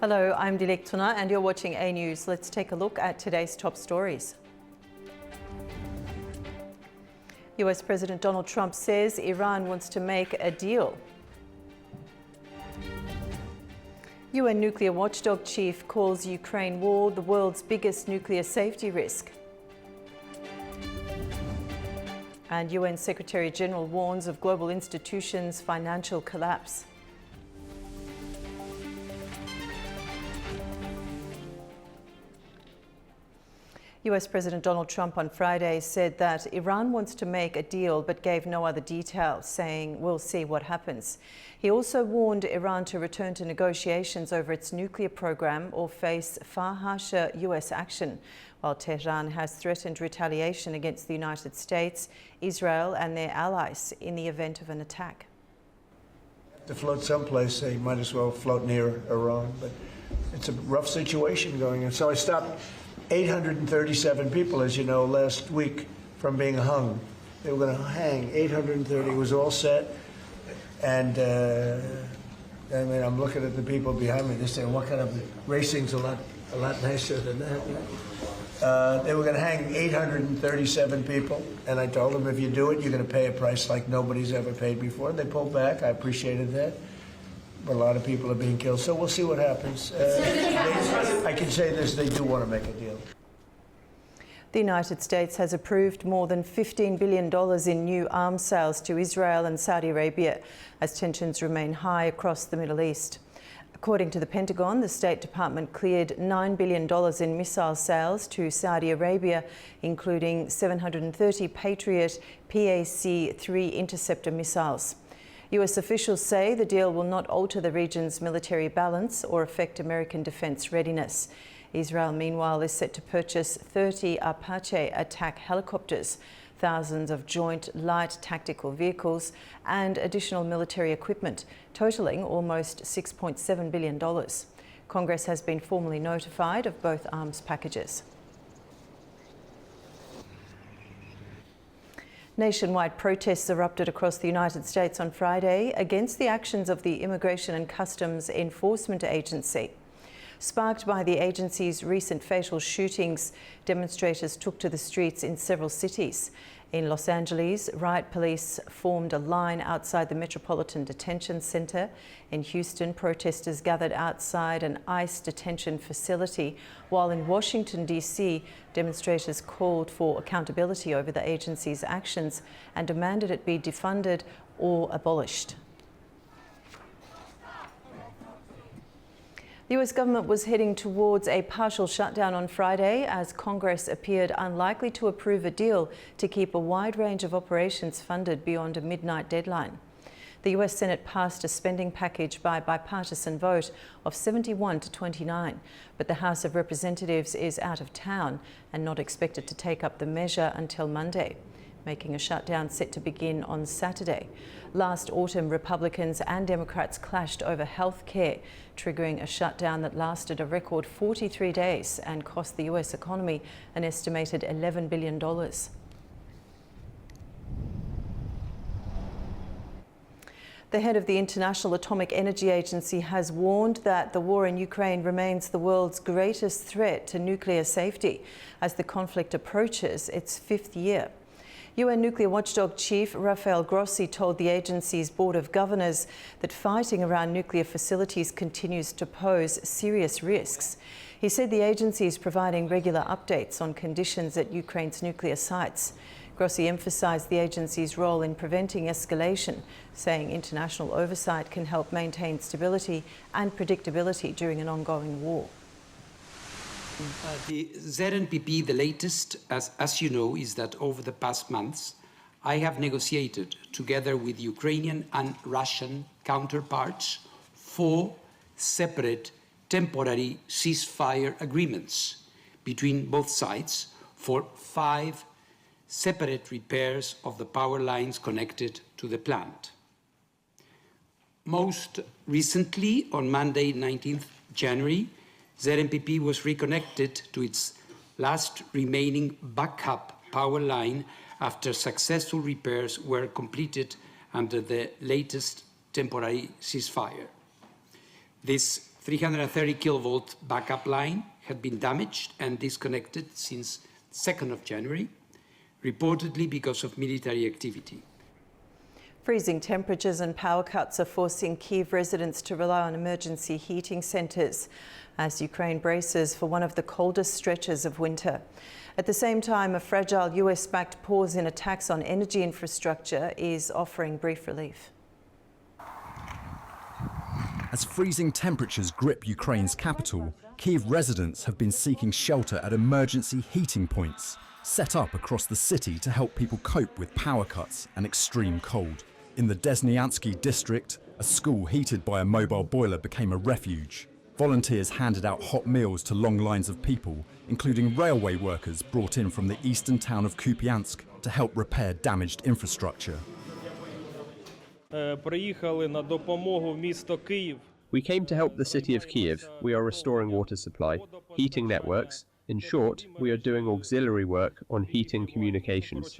Hello, I'm Dilek Tuna and you're watching A News. Let's take a look at today's top stories. US President Donald Trump says Iran wants to make a deal. UN nuclear watchdog chief calls Ukraine war the world's biggest nuclear safety risk. And UN Secretary General warns of global institutions' financial collapse. US President Donald Trump on Friday said that Iran wants to make a deal but gave no other details, saying we'll see what happens. He also warned Iran to return to negotiations over its nuclear program or face far harsher US action, while Tehran has threatened retaliation against the United States, Israel and their allies in the event of an attack. To float someplace, they might as well float near Iran, but it's a rough situation going on. So I stopped 837 people, as you know, last week from being hung. They were going to hang 830. It was all set. And I mean, I'm looking at the people behind me. They're saying, what kind of racing's a lot nicer than that. They were going to hang 837 people. And I told them, if you do it, you're going to pay a price like nobody's ever paid before. And they pulled back. I appreciated that. But a lot of people are being killed. So we'll see what happens. I can say this, they do want to make a deal. The United States has approved more than $15 billion in new arms sales to Israel and Saudi Arabia as tensions remain high across the Middle East. According to the Pentagon, the State Department cleared $9 billion in missile sales to Saudi Arabia, including 730 Patriot PAC-3 interceptor missiles. US officials say the deal will not alter the region's military balance or affect American defense readiness. Israel, meanwhile, is set to purchase 30 Apache attack helicopters, thousands of joint light tactical vehicles, and additional military equipment, totaling almost $6.7 billion. Congress has been formally notified of both arms packages. Nationwide protests erupted across the United States on Friday against the actions of the Immigration and Customs Enforcement Agency. Sparked by the agency's recent fatal shootings, demonstrators took to the streets in several cities. In Los Angeles, riot police formed a line outside the Metropolitan Detention Center. In Houston, protesters gathered outside an ICE detention facility, while in Washington, D.C., demonstrators called for accountability over the agency's actions and demanded it be defunded or abolished. The US government was heading towards a partial shutdown on Friday as Congress appeared unlikely to approve a deal to keep a wide range of operations funded beyond a midnight deadline. The US Senate passed a spending package by bipartisan vote of 71 to 29, but the House of Representatives is out of town and not expected to take up the measure until Monday, making a shutdown set to begin on Saturday. Last autumn, Republicans and Democrats clashed over health care, triggering a shutdown that lasted a record 43 days and cost the US economy an estimated $11 billion. The head of the International Atomic Energy Agency has warned that the war in Ukraine remains the world's greatest threat to nuclear safety as the conflict approaches its fifth year. UN nuclear watchdog chief Rafael Grossi told the agency's board of governors that fighting around nuclear facilities continues to pose serious risks. He said the agency is providing regular updates on conditions at Ukraine's nuclear sites. Grossi emphasised the agency's role in preventing escalation, saying international oversight can help maintain stability and predictability during an ongoing war. The ZNPP, the latest, as you know, is that over the past months, I have negotiated together with Ukrainian and Russian counterparts 4 separate temporary ceasefire agreements between both sides for 5 separate repairs of the power lines connected to the plant. Most recently, on Monday, 19th January, ZNPP was reconnected to its last remaining backup power line after successful repairs were completed under the latest temporary ceasefire. This 330 kilovolt backup line had been damaged and disconnected since 2nd of January, reportedly because of military activity. Freezing temperatures and power cuts are forcing Kyiv residents to rely on emergency heating centres as Ukraine braces for one of the coldest stretches of winter. At the same time, a fragile US-backed pause in attacks on energy infrastructure is offering brief relief. As freezing temperatures grip Ukraine's capital, Kyiv residents have been seeking shelter at emergency heating points set up across the city to help people cope with power cuts and extreme cold. In the Desnyansky district, a school heated by a mobile boiler became a refuge. Volunteers handed out hot meals to long lines of people, including railway workers brought in from the eastern town of Kupiansk to help repair damaged infrastructure. We came to help the city of Kyiv. We are restoring water supply, heating networks. In short, we are doing auxiliary work on heating communications.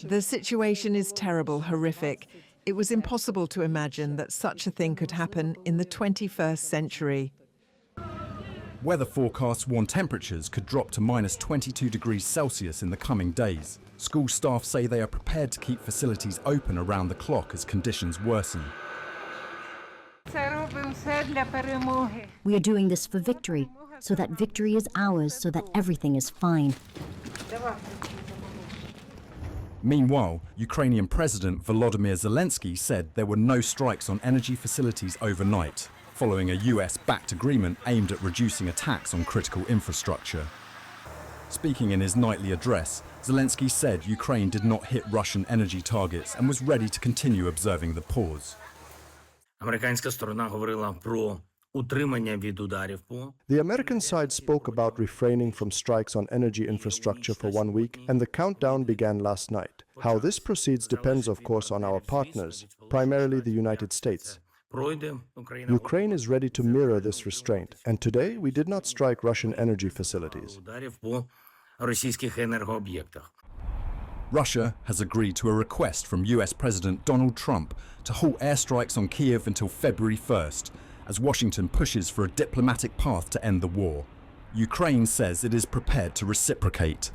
The situation is terrible, horrific. It was impossible to imagine that such a thing could happen in the 21st century. Weather forecasts warn temperatures could drop to minus 22 degrees Celsius in the coming days. School staff say they are prepared to keep facilities open around the clock as conditions worsen. We are doing this for victory, so that victory is ours, so that everything is fine. Meanwhile, Ukrainian President Volodymyr Zelensky said there were no strikes on energy facilities overnight, following a US-backed agreement aimed at reducing attacks on critical infrastructure. Speaking in his nightly address, Zelensky said Ukraine did not hit Russian energy targets and was ready to continue observing the pause. The American side spoke about refraining from strikes on energy infrastructure for 1 week, and the countdown began last night. How this proceeds depends, of course, on our partners, primarily the United States. Ukraine is ready to mirror this restraint, and today we did not strike Russian energy facilities. Russia has agreed to a request from US President Donald Trump to halt airstrikes on Kyiv until February 1st, as Washington pushes for a diplomatic path to end the war. Ukraine says it is prepared to reciprocate.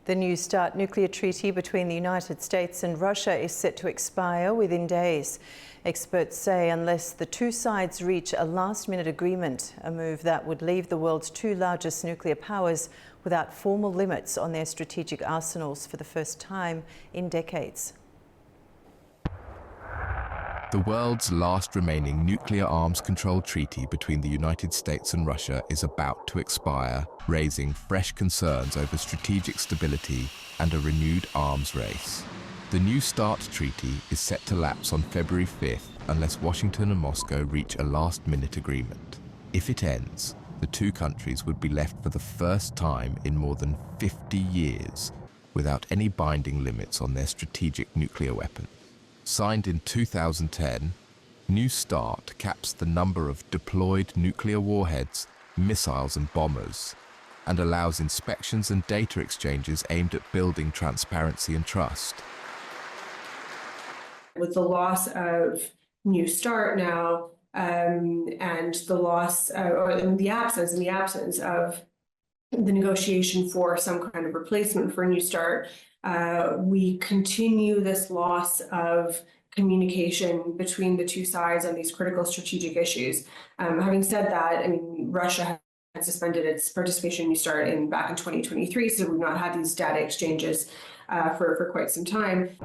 The New START nuclear treaty between the United States and Russia is set to expire within days. Experts say unless the two sides reach a last-minute agreement, a move that would leave the world's two largest nuclear powers without formal limits on their strategic arsenals for the first time in decades. The world's last remaining nuclear arms control treaty between the United States and Russia is about to expire, raising fresh concerns over strategic stability and a renewed arms race. The New START treaty is set to lapse on February 5th unless Washington and Moscow reach a last-minute agreement. If it ends, the two countries would be left for the first time in more than 50 years without any binding limits on their strategic nuclear weapons. Signed in 2010, New START caps the number of deployed nuclear warheads, missiles and bombers, and allows inspections and data exchanges aimed at building transparency and trust. With the loss of New START now, and the loss or in the absence of the negotiation for some kind of replacement for New START, we continue this loss of communication between the two sides on these critical strategic issues. Having said that, I mean, Russia had suspended its participation in New START back in 2023, so we've not had these data exchanges for quite some time.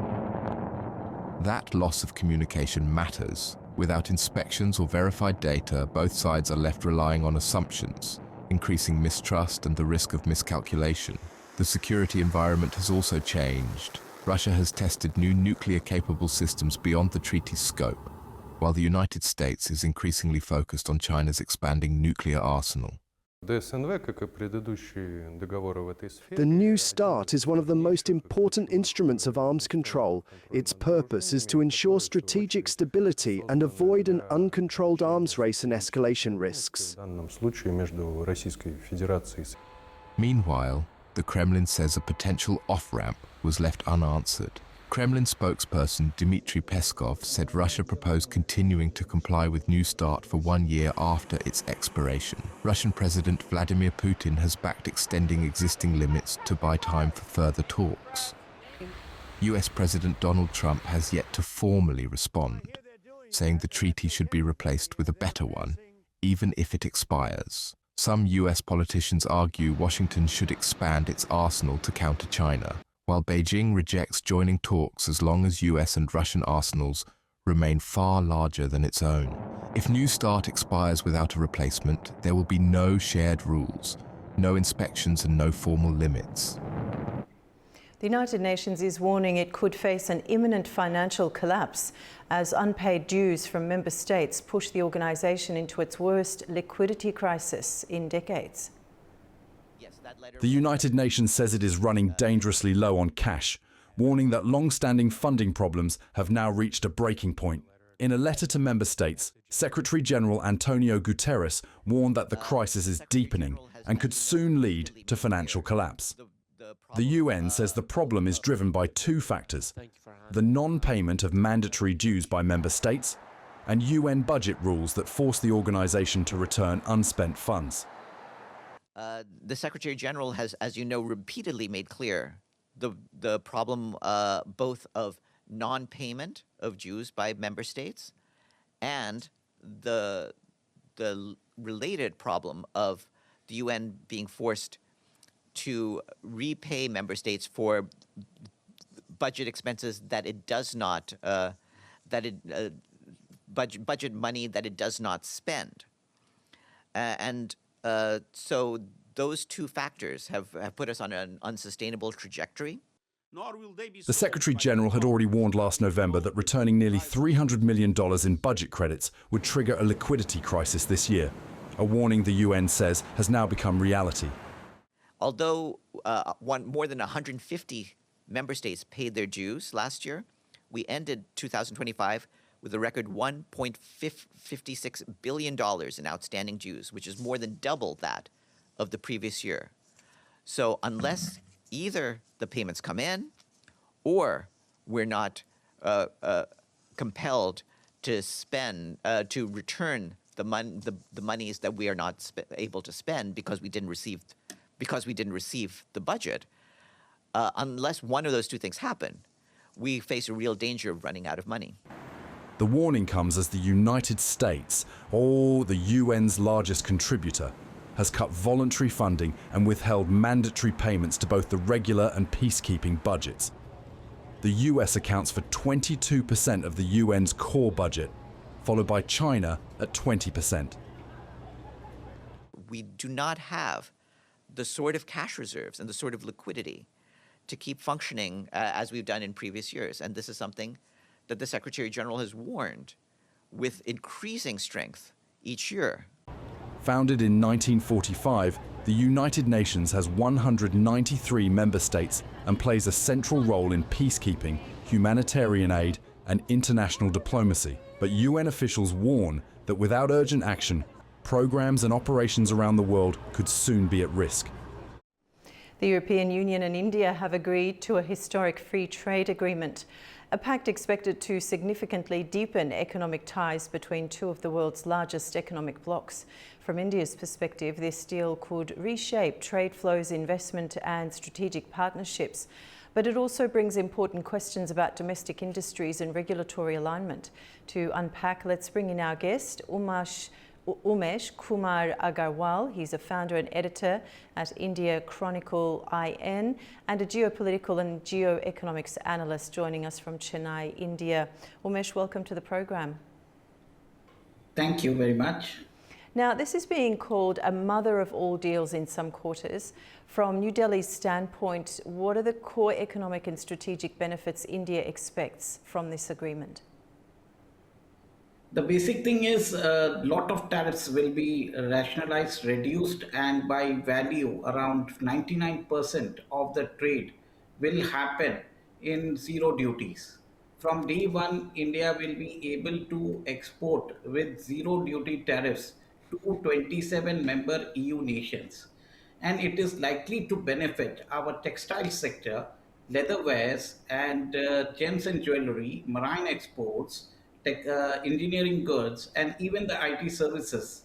That loss of communication matters. Without inspections or verified data, both sides are left relying on assumptions, increasing mistrust and the risk of miscalculation. The security environment has also changed. Russia has tested new nuclear-capable systems beyond the treaty's scope, while the United States is increasingly focused on China's expanding nuclear arsenal. The New START is one of the most important instruments of arms control. Its purpose is to ensure strategic stability and avoid an uncontrolled arms race and escalation risks. Meanwhile, the Kremlin says a potential off-ramp was left unanswered. Kremlin spokesperson Dmitry Peskov said Russia proposed continuing to comply with New START for 1 year after its expiration. Russian President Vladimir Putin has backed extending existing limits to buy time for further talks. US President Donald Trump has yet to formally respond, saying the treaty should be replaced with a better one, even if it expires. Some US politicians argue Washington should expand its arsenal to counter China, while Beijing rejects joining talks as long as US and Russian arsenals remain far larger than its own. If New START expires without a replacement, there will be no shared rules, no inspections and no formal limits. The United Nations is warning it could face an imminent financial collapse as unpaid dues from member states push the organisation into its worst liquidity crisis in decades. The United Nations says it is running dangerously low on cash, warning that long-standing funding problems have now reached a breaking point. In a letter to member states, Secretary-General Antonio Guterres warned that the crisis is deepening and could soon lead to financial collapse. The UN says the problem is driven by two factors: the non-payment of mandatory dues by member states and UN budget rules that force the organisation to return unspent funds. The Secretary General has, as you know, repeatedly made clear the problem both of non-payment of dues by member states and the related problem of the UN being forced to repay member states for budget expenses that it does not budget money that it does not spend, so those two factors have put us on an unsustainable trajectory. The Secretary-General had already warned last November that returning nearly $300 million in budget credits would trigger a liquidity crisis this year, a warning the UN says has now become reality. Although more than 150 member states paid their dues last year, we ended 2025 with a record $1.56 billion in outstanding dues, which is more than double that of the previous year. So unless either the payments come in or we're not compelled to spend, to return the monies that we are not able to spend because we didn't receive the budget, unless one of those two things happen, we face a real danger of running out of money. The warning comes as the United States, the UN's largest contributor, has cut voluntary funding and withheld mandatory payments to both the regular and peacekeeping budgets. The US accounts for 22% of the UN's core budget, followed by China at 20%. We do not have the sort of cash reserves and the sort of liquidity to keep functioning as we've done in previous years. And this is something that the Secretary General has warned with increasing strength each year. Founded in 1945, the United Nations has 193 member states and plays a central role in peacekeeping, humanitarian aid, and international diplomacy. But UN officials warn that without urgent action, programs and operations around the world could soon be at risk. The European Union and India have agreed to a historic free trade agreement, a pact expected to significantly deepen economic ties between two of the world's largest economic blocs. From India's perspective, this deal could reshape trade flows, investment and strategic partnerships, but it also brings important questions about domestic industries and regulatory alignment. To unpack, let's bring in our guest, Umesh Kumar Agarwal. He's a founder and editor at India Chronicle IN and a geopolitical and geoeconomics analyst joining us from Chennai, India. Umesh, welcome to the program. Thank you very much. Now, this is being called a mother of all deals in some quarters. From New Delhi's standpoint, what are the core economic and strategic benefits India expects from this agreement? The basic thing is a lot of tariffs will be rationalized, reduced, and by value around 99% of the trade will happen in zero duties. From day one, India will be able to export with zero duty tariffs to 27 member EU nations. and it is likely to benefit our textile sector, leatherwares, and gems and jewelry, marine exports, engineering goods, and even the IT services.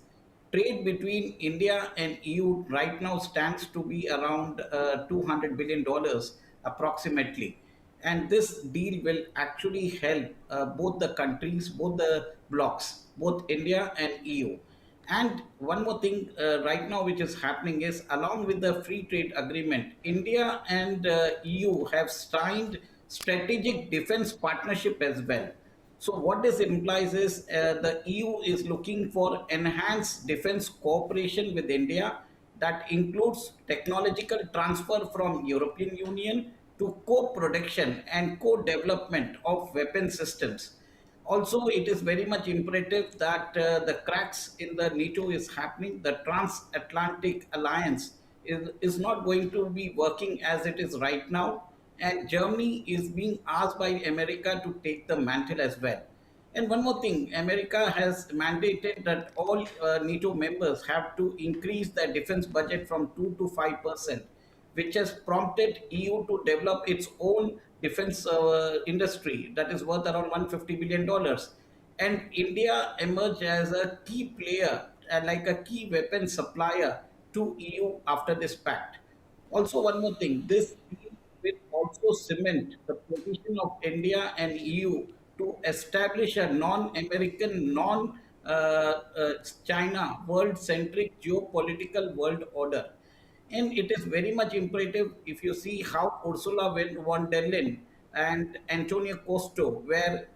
Trade between India and EU right now stands to be around $200 billion approximately. And this deal will actually help both the countries, both the blocs, both India and EU. And one more thing right now which is happening is, along with the free trade agreement, India and EU have signed strategic defense partnership as well. So what this implies is the EU is looking for enhanced defense cooperation with India that includes technological transfer from European Union to co-production and co-development of weapon systems. Also, it is very much imperative that the cracks in the NATO is happening. The transatlantic alliance is not going to be working as it is right now. And Germany is being asked by America to take the mantle as well. And one more thing, America has mandated that all NATO members have to increase their defense budget from 2 to 5%, which has prompted EU to develop its own defense industry that is worth around $150 billion. And India emerged as a key player and like a key weapon supplier to EU after this pact. Also, one more thing, this will also cement the position of India and EU to establish a non-American, non-China, world-centric geopolitical world order. And it is very much imperative if you see how Ursula von der Leyen and Antonio Costa were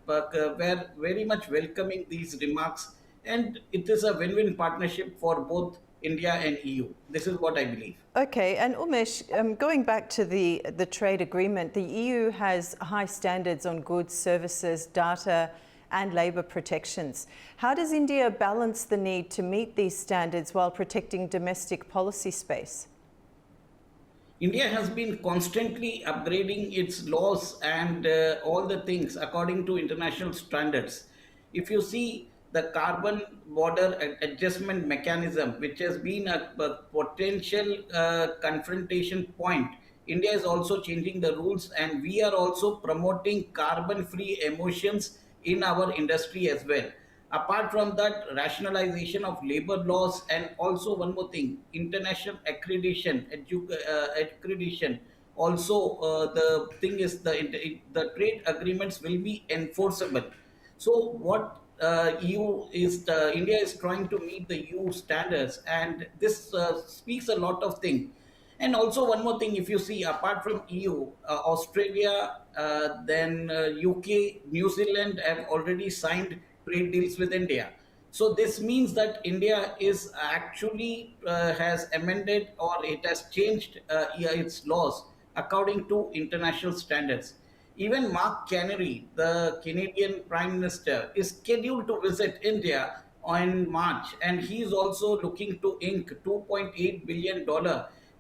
very much welcoming these remarks. And it is a win-win partnership for both India and EU. This is what I believe. Okay, and Umesh, going back to the trade agreement, the EU has high standards on goods, services, data and labour protections. How does India balance the need to meet these standards while protecting domestic policy space? India has been constantly upgrading its laws and all the things according to international standards. If you see the carbon border adjustment mechanism, which has been a potential confrontation point, India is also changing the rules, and we are also promoting carbon-free emissions in our industry as well. Apart from that, rationalization of labor laws, and also one more thing, international accreditation, accreditation. Also, the thing is the trade agreements will be enforceable. So what India is trying to meet the EU standards, and this speaks a lot of things. And also one more thing, if you see, apart from EU, Australia, then UK, New Zealand have already signed trade deals with India. So this means that India is actually has amended, or it has changed its laws according to international standards. Even Mark Carney, the Canadian Prime Minister, is scheduled to visit India in March, and he is also looking to ink $2.8 billion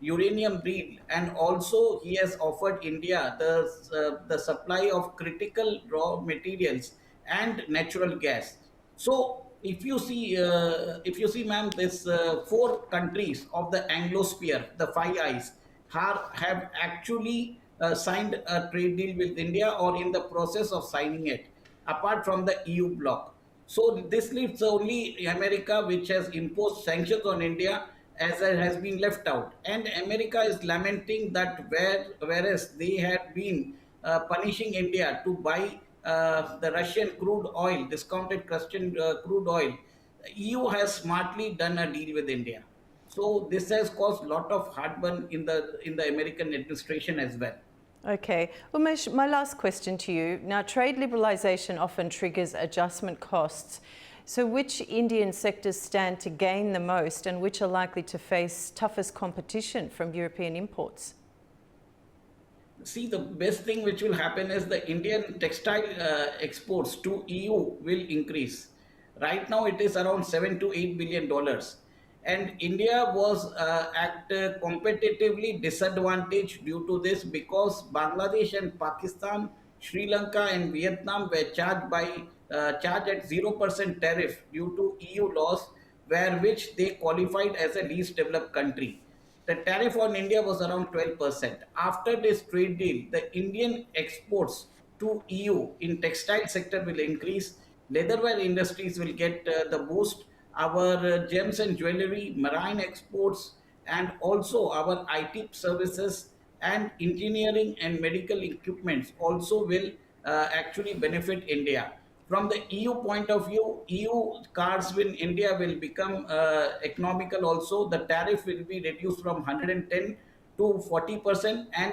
uranium deal, and also he has offered India the supply of critical raw materials and natural gas. So if you see, ma'am, this 4 countries of the Anglosphere, the Five Eyes, have actually signed a trade deal with India or in the process of signing it, apart from the EU bloc. So this leaves only America, which has imposed sanctions on India, as it has been left out. And America is lamenting that whereas they had been punishing India to buy the Russian crude oil, discounted Russian crude oil, EU has smartly done a deal with India. So this has caused a lot of heartburn in the American administration as well. Okay. Umesh, my last question to you. Now, trade liberalisation often triggers adjustment costs. So which Indian sectors stand to gain the most, and which are likely to face toughest competition from European imports? See, the best thing which will happen is the Indian textile exports to EU will increase. Right now it is around $7 to $8 billion. And India was at competitively disadvantaged due to this, because Bangladesh and Pakistan, Sri Lanka and Vietnam were charged at 0% tariff due to EU laws, which they qualified as a least developed country. the tariff on India was around 12%. After this trade deal, the Indian exports to EU in textile sector will increase. Leatherware industries will get the boost. Our gems and jewelry, marine exports, and also our IT services and engineering and medical equipments also will actually benefit India. From the EU point of view, EU cars in India will become economical also. The tariff will be reduced from 110 to 40%, and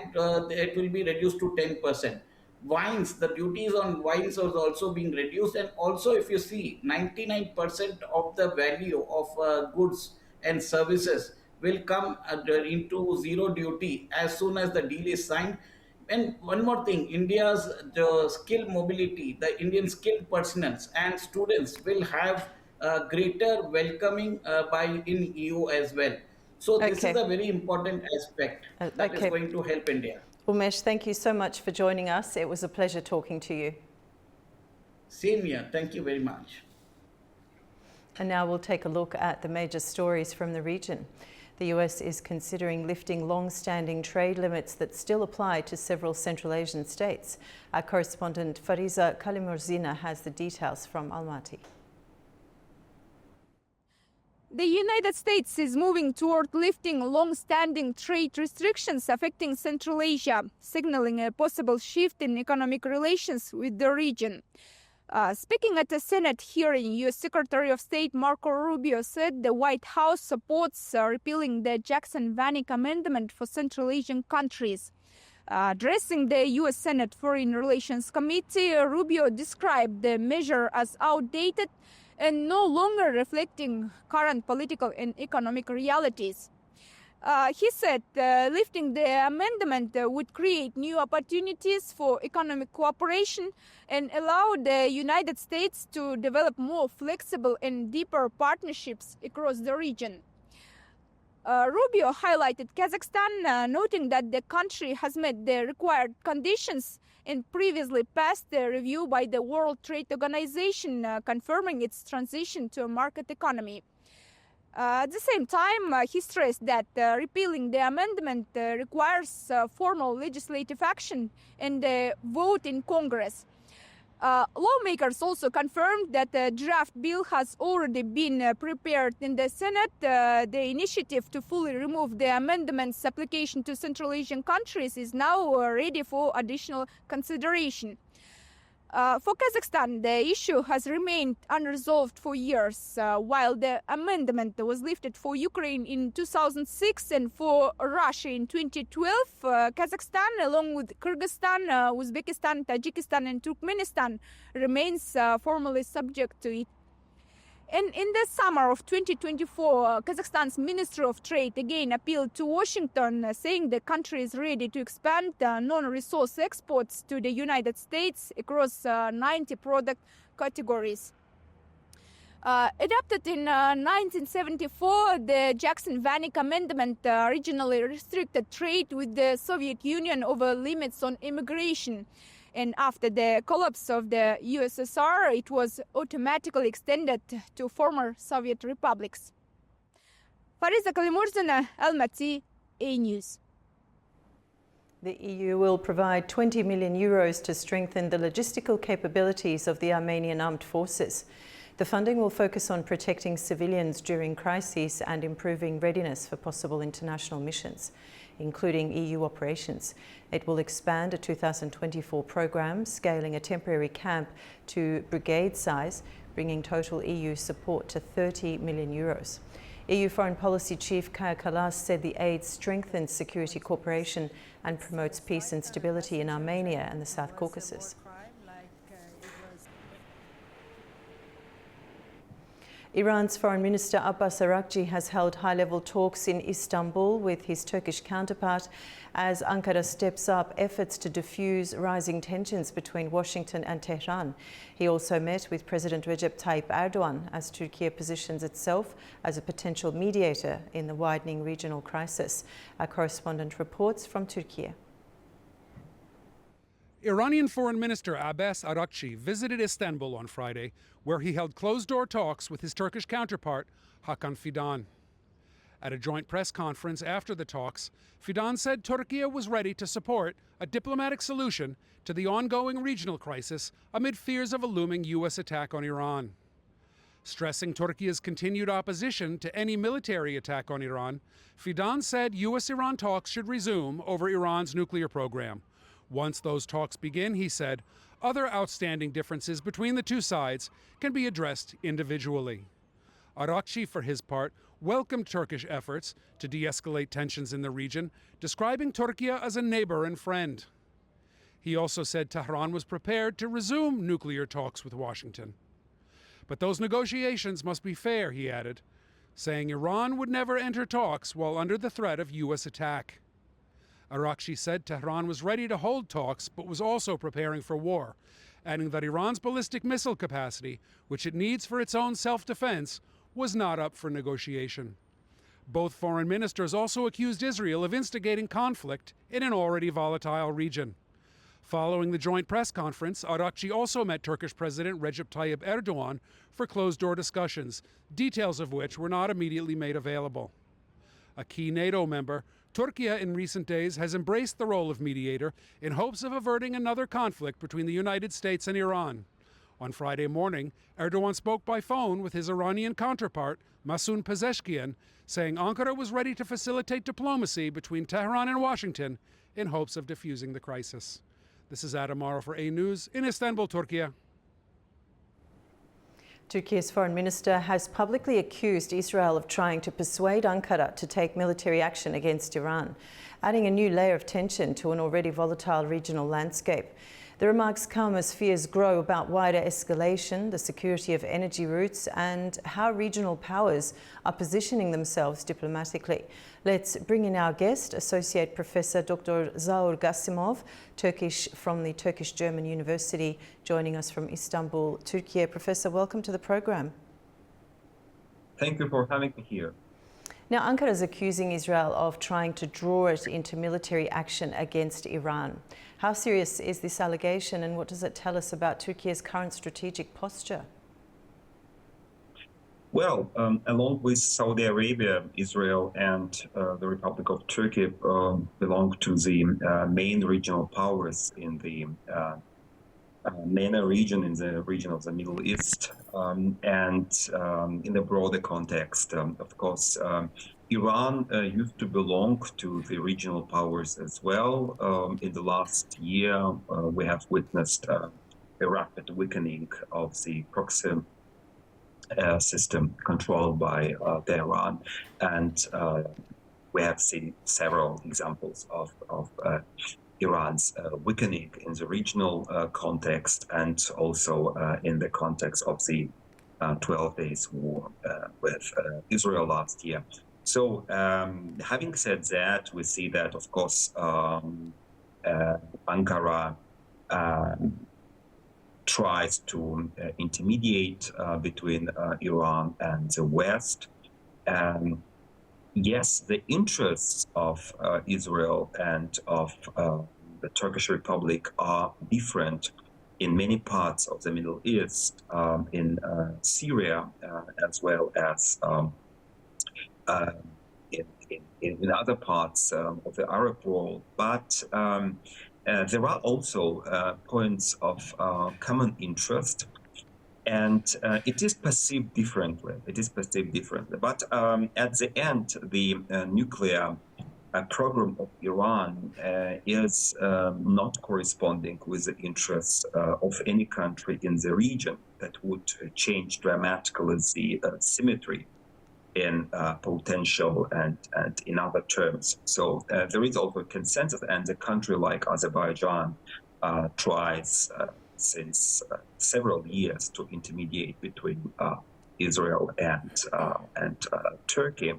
it will be reduced to 10%. Wines, the duties on wines are also being reduced. And also, if you see, 99% of the value of goods and services will come into zero duty as soon as the deal is signed. And one more thing, India's the skill mobility, the Indian skilled personnel and students will have greater welcoming by in EU as well. So this is a very important aspect that is going to help India. Umesh, thank you so much for joining us. It was a pleasure talking to you. Same here. Thank you very much. And now we'll take a look at the major stories from the region. The US is considering lifting long-standing trade limits that still apply to several Central Asian states. Our correspondent Fariza Kalimurzina has the details from Almaty. The United States is moving toward lifting long-standing trade restrictions affecting Central Asia, signaling a possible shift in economic relations with the region. Speaking at a Senate hearing, U.S. Secretary of State Marco Rubio said the White House supports repealing the Jackson-Vanik Amendment for Central Asian countries. Addressing the U.S. Senate Foreign Relations Committee, Rubio described the measure as outdated and no longer reflecting current political and economic realities. He said lifting the amendment would create new opportunities for economic cooperation and allow the United States to develop more flexible and deeper partnerships across the region. Rubio highlighted Kazakhstan, noting that the country has met the required conditions and previously passed a review by the World Trade Organization, confirming its transition to a market economy. At the same time, he stressed that repealing the amendment requires formal legislative action and a vote in Congress. Lawmakers also confirmed that the draft bill has already been prepared in the Senate. The initiative to fully remove the amendment's application to Central Asian countries is now ready for additional consideration. For Kazakhstan, the issue has remained unresolved for years. While the amendment was lifted for Ukraine in 2006 and for Russia in 2012, Kazakhstan, along with Kyrgyzstan, Uzbekistan, Tajikistan, and Turkmenistan, remains formally subject to it. And in the summer of 2024, Kazakhstan's Ministry of Trade again appealed to Washington, saying the country is ready to expand non-resource exports to the United States across 90 product categories. Adopted in 1974, the Jackson-Vanik Amendment originally restricted trade with the Soviet Union over limits on immigration. And after the collapse of the USSR, it was automatically extended to former Soviet republics. Fariza Kalimurzina, Almaty, A News. The EU will provide 20 million euros to strengthen the logistical capabilities of the Armenian armed forces. The funding will focus on protecting civilians during crises and improving readiness for possible international missions, including EU operations. It will expand a 2024 program, scaling a temporary camp to brigade size, bringing total EU support to 30 million euros. EU Foreign Policy Chief Kaja Kallas said the aid strengthens security cooperation and promotes peace and stability in Armenia and the South Caucasus. Iran's Foreign Minister Abbas Araghchi has held high-level talks in Istanbul with his Turkish counterpart as Ankara steps up efforts to diffuse rising tensions between Washington and Tehran. He also met with President Recep Tayyip Erdogan as Turkey positions itself as a potential mediator in the widening regional crisis. Our correspondent reports from Turkey. Iranian Foreign Minister Abbas Araghchi visited Istanbul on Friday, where he held closed-door talks with his Turkish counterpart, Hakan Fidan. At a joint press conference after the talks, Fidan said Turkey was ready to support a diplomatic solution to the ongoing regional crisis amid fears of a looming U.S. attack on Iran. Stressing Turkey's continued opposition to any military attack on Iran, Fidan said U.S.-Iran talks should resume over Iran's nuclear program. Once those talks begin, he said, other outstanding differences between the two sides can be addressed individually. Arakci, for his part, welcomed Turkish efforts to de-escalate tensions in the region, describing Turkey as a neighbor and friend. He also said Tehran was prepared to resume nuclear talks with Washington. But those negotiations must be fair, he added, saying Iran would never enter talks while under the threat of U.S. attack. Arakci said Tehran was ready to hold talks but was also preparing for war, adding that Iran's ballistic missile capacity, which it needs for its own self-defense, was not up for negotiation. Both foreign ministers also accused Israel of instigating conflict in an already volatile region. Following the joint press conference, Arakci also met Turkish President Recep Tayyip Erdogan for closed-door discussions, details of which were not immediately made available. A key NATO member, Turkey in recent days has embraced the role of mediator in hopes of averting another conflict between the United States and Iran. On Friday morning, Erdogan spoke by phone with his Iranian counterpart, Masoud Pezeshkian, saying Ankara was ready to facilitate diplomacy between Tehran and Washington in hopes of diffusing the crisis. This is Adam Maro for A News in Istanbul, Turkey. Turkey's foreign minister has publicly accused Israel of trying to persuade Ankara to take military action against Iran, adding a new layer of tension to an already volatile regional landscape. The remarks come as fears grow about wider escalation, the security of energy routes, and how regional powers are positioning themselves diplomatically. Let's bring in our guest, Associate Professor Dr. Zaur Gasimov, Turkish from the Turkish-German University, joining us from Istanbul, Turkey. Professor, welcome to the program. Thank you for having me here. Now, Ankara is accusing Israel of trying to draw it into military action against Iran. How serious is this allegation, and what does it tell us about Turkey's current strategic posture? Well, along with Saudi Arabia, Israel, and the Republic of Turkey belong to the main regional powers in the MENA region, in the region of the Middle East, and in the broader context, of course, Iran used to belong to the regional powers as well. In the last year, we have witnessed a rapid weakening of the proxy system controlled by Tehran, and we have seen several examples of Iran's weakening in the regional context, and also in the context of the 12 days war with Israel last year. So having said that, we see that, of course, Ankara tries to intermediate between Iran and the West. Yes, the interests of Israel and of the Turkish Republic are different in many parts of the Middle East, in Syria, as well as in other parts of the Arab world. But there are also points of common interest, and it is perceived differently. But at the end, the nuclear program of Iran is not corresponding with the interests of any country in the region. That would change dramatically the symmetry in potential and in other terms. So there is also a consensus, and a country like Azerbaijan tries since several years to intermediate between Israel and Turkey.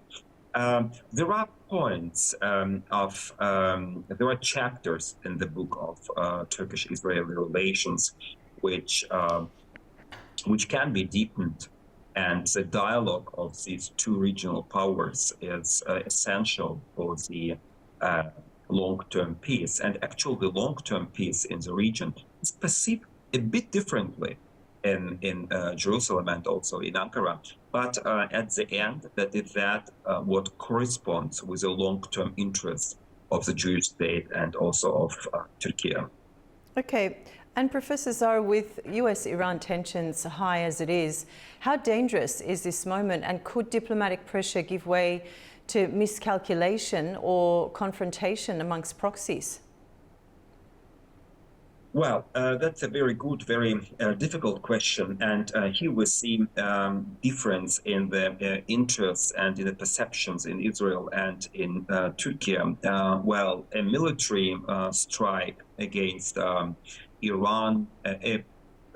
There are points there are chapters in the book of Turkish-Israeli relations which can be deepened, and the dialogue of these two regional powers is essential for the long-term peace. And actually, the long-term peace in the region is perceived a bit differently in Jerusalem and also in Ankara. But at the end, that is what corresponds with the long-term interests of the Jewish state and also of Turkey. Okay, and Professor Zar, with US-Iran tensions high as it is, how dangerous is this moment, and could diplomatic pressure give way to miscalculation or confrontation amongst proxies? Well, that's a very good, very difficult question. And here we see difference in the interests and in the perceptions in Israel and in Turkey. Well, a military strike against Iran,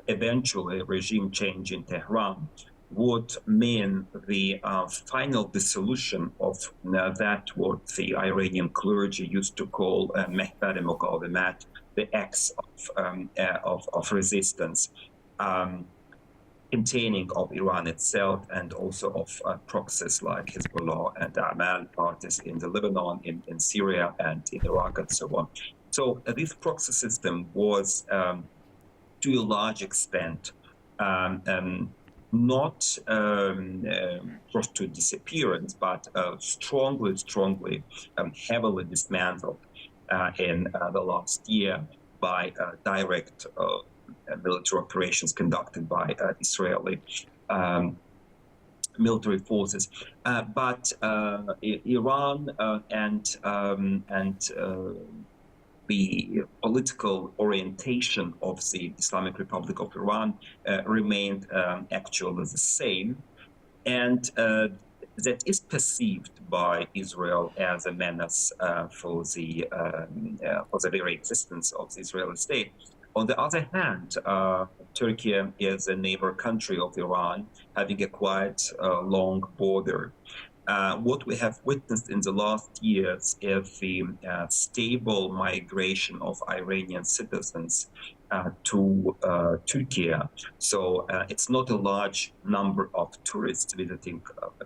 eventually regime change in Tehran, would mean the final dissolution of that what the Iranian clergy used to call Mehter-i Muqawemat, the acts of resistance, containing of Iran itself and also of proxies like Hezbollah and Amal parties in the Lebanon, in Syria and in Iraq and so on. So this proxy system was, to a large extent, not brought to disappearance, but strongly, heavily dismantled in the last year by direct military operations conducted by Israeli military forces. But Iran and the political orientation of the Islamic Republic of Iran remained actually the same. And that is perceived by Israel as a menace for the very existence of the Israeli state. On the other hand, Turkey is a neighbor country of Iran, having a quite long border. What we have witnessed in the last years is the stable migration of Iranian citizens to Turkey. So it's not a large number of tourists visiting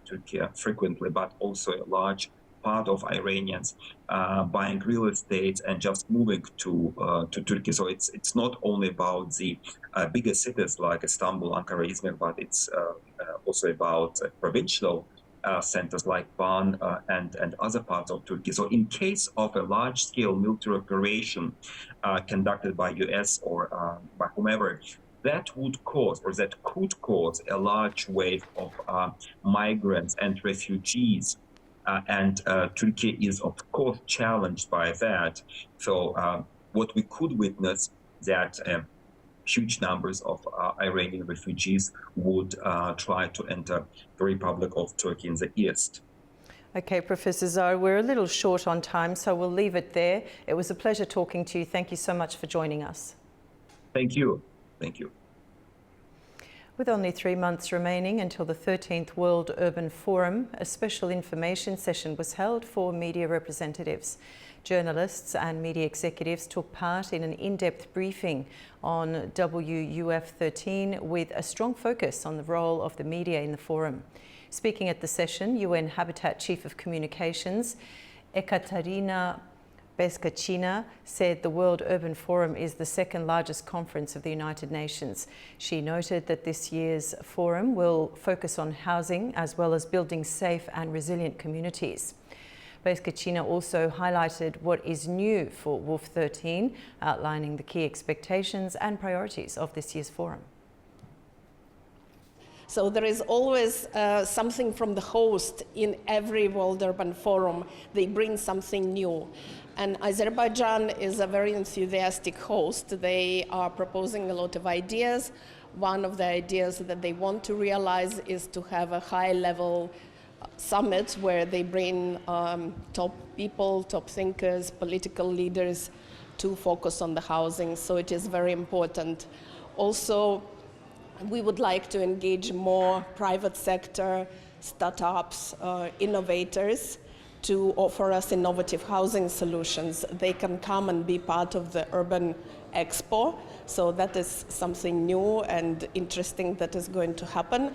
Turkey frequently, but also a large part of Iranians buying real estate and just moving to Turkey. So it's not only about the bigger cities like Istanbul, Ankara, Izmir, but it's also about provincial centers like Van and other parts of Turkey. So in case of a large-scale military operation conducted by US or by whomever, that would cause, or that could cause, a large wave of migrants and refugees. And Turkey is, of course, challenged by that. So what we could witness that huge numbers of Iranian refugees would try to enter the Republic of Turkey in the east. Okay, Professor Zar, we're a little short on time, so we'll leave it there. It was a pleasure talking to you. Thank you so much for joining us. Thank you. Thank you. With only 3 months remaining until the 13th World Urban Forum, a special information session was held for media representatives. Journalists and media executives took part in an in-depth briefing on WUF13 with a strong focus on the role of the media in the forum. Speaking at the session, UN Habitat Chief of Communications, Ekaterina Beskachina, said the World Urban Forum is the second largest conference of the United Nations. She noted that this year's forum will focus on housing as well as building safe and resilient communities. Beskachina also highlighted what is new for WUF 13, outlining the key expectations and priorities of this year's forum. So there is always something from the host in every World Urban Forum. They bring something new. And Azerbaijan is a very enthusiastic host. They are proposing a lot of ideas. One of the ideas that they want to realize is to have a high-level summit where they bring top people, top thinkers, political leaders to focus on the housing. So it is very important. Also, we would like to engage more private sector, startups, innovators to offer us innovative housing solutions. They can come and be part of the Urban Expo. So that is something new and interesting that is going to happen.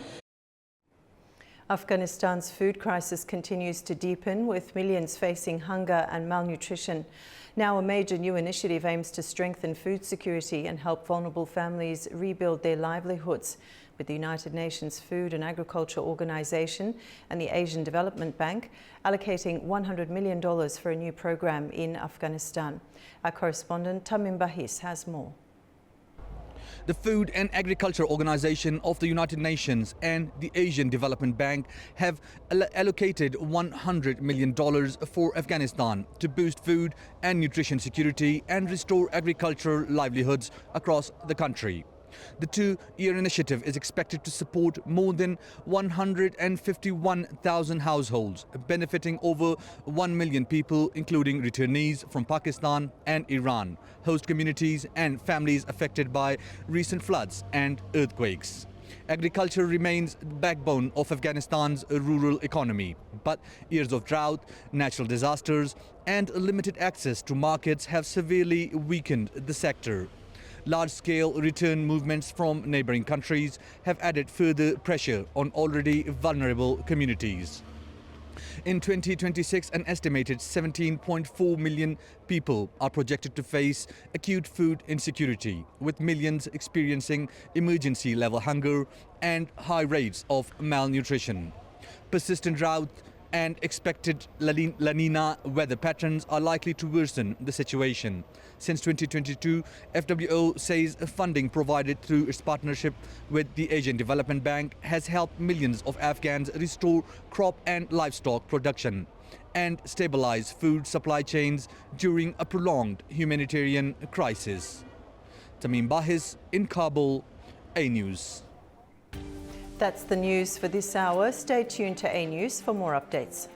Afghanistan's food crisis continues to deepen, with millions facing hunger and malnutrition. Now, a major new initiative aims to strengthen food security and help vulnerable families rebuild their livelihoods, with the United Nations Food and Agriculture Organization and the Asian Development Bank allocating $100 million for a new program in Afghanistan. Our correspondent Tamim Bahis has more. The Food and Agriculture Organization of the United Nations and the Asian Development Bank have allocated $100 million for Afghanistan to boost food and nutrition security and restore agricultural livelihoods across the country. The two-year initiative is expected to support more than 151,000 households, benefiting over 1 million people, including returnees from Pakistan and Iran, host communities and families affected by recent floods and earthquakes. Agriculture remains the backbone of Afghanistan's rural economy, but years of drought, natural disasters and limited access to markets have severely weakened the sector. Large-scale return movements from neighboring countries have added further pressure on already vulnerable communities. In 2026, an estimated 17.4 million people are projected to face acute food insecurity, with millions experiencing emergency-level hunger and high rates of malnutrition. Persistent drought and expected La Nina weather patterns are likely to worsen the situation. Since 2022, FWO says funding provided through its partnership with the Asian Development Bank has helped millions of Afghans restore crop and livestock production and stabilize food supply chains during a prolonged humanitarian crisis. Tamim Bahis in Kabul, A News. That's the news for this hour. Stay tuned to A News for more updates.